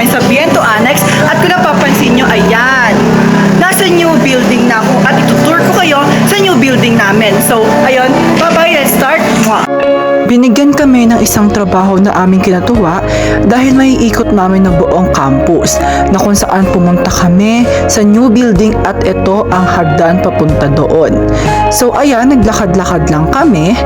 ngayon sa Biento Annex at kung napapansin nyo, ayan, nasa new building na ako at itutour ko kayo sa new building namin. So, ayun, bye-bye, let's start! Mwah! Binigyan kami ng isang trabaho na aming kinatuwa dahil may ikot namin ng buong campus na kung saan pumunta kami sa new building at ito ang hagdan papunta doon. So ayan, naglakad-lakad lang kami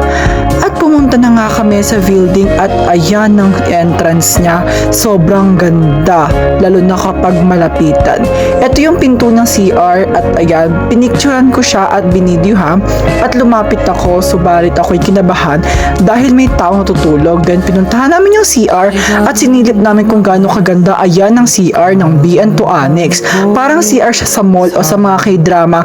at pumunta na nga kami sa building at ayan ang entrance niya. Sobrang ganda, lalo na kapag malapitan. Ito yung pinto ng CR at ayan, pinicturean ko siya at binidyohan at lumapit ako, subalit ako'y kinabahan dahil may taong natutulog. Then pinuntahan namin yung CR at sinilip namin kung gaano kaganda. Ayan ang CR ng Biento Annex. Parang CR siya sa mall o sa mga K-drama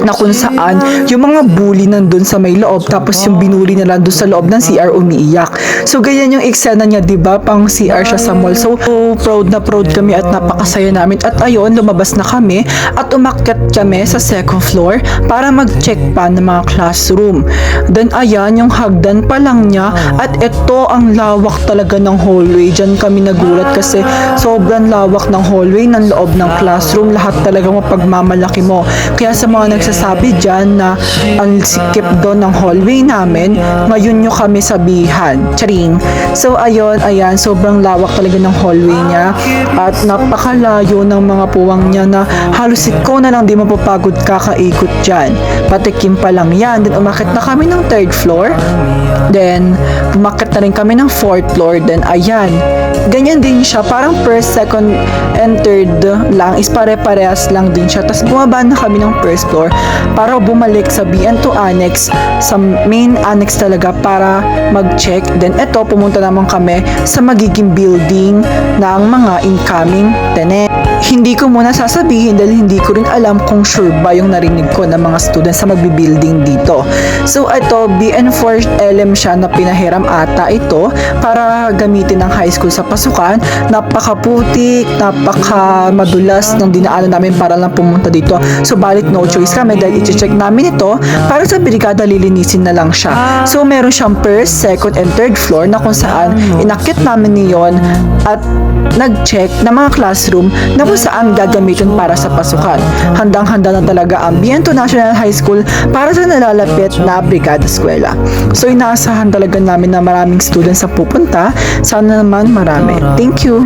na kung saan yung mga bully nandun sa may loob tapos yung binuli nila doon sa loob ng CR umiiyak. So ganyan yung eksena niya, diba? Pang CR siya sa mall. So proud na proud kami at napakasaya namin. At ayun, lumabas na kami at umakyat kami sa second floor para mag-check pa ng mga classroom. Then ayan, yung hagdan pa lang niya at ito ang lawak talaga ng hallway. Diyan kami nagulat kasi sobrang lawak ng hallway ng loob ng classroom. Lahat talaga mapagmamalaki mo. Kaya sa mga nagsasabi dyan na ang sikip doon ng hallway namin, ngayon nyo kami sabihan. Charing. So ayun, ayan, sobrang lawak talaga ng hallway niya at napakalayo ng mga puwang niya na halos ikaw na lang di mapapagod kakaikot dyan. Patikim pa lang yan. Then umakit na kami ng third floor. Then pumakit na rin kami ng fourth floor. Then ayan, ganyan din siya. Parang first, second, and third lang is pare-parehas lang din siya. Tapos bumaba na kami ng first floor para bumalik sa Biento Annex, sa main annex talaga para mag-check. Then eto, pumunta naman kami sa magiging building ng mga incoming tenant. Hindi ko muna sasabihin dahil hindi ko rin alam kung sure ba yung narinig ko ng mga students sa magbi-building dito. So ito, BN4 LM siya na pinahiram ata ito para gamitin ng high school sa pasukan. Napakaputik, napakamadulas ng dinaanan namin para lang pumunta dito. So balit no choice kami dahil i-check namin ito para sa brigada lilinisin na lang siya. So meron siyang first, second, and third floor na kung saan inakit namin niyon at nag-check na mga classroom na kung saan gagamitin para sa pasukan. Handang-handa na talaga ang Biento National High School para sa nalalapit na brigada eskwela. So inaasahan talaga namin na maraming students ang pupunta. Sana naman marami. Thank you!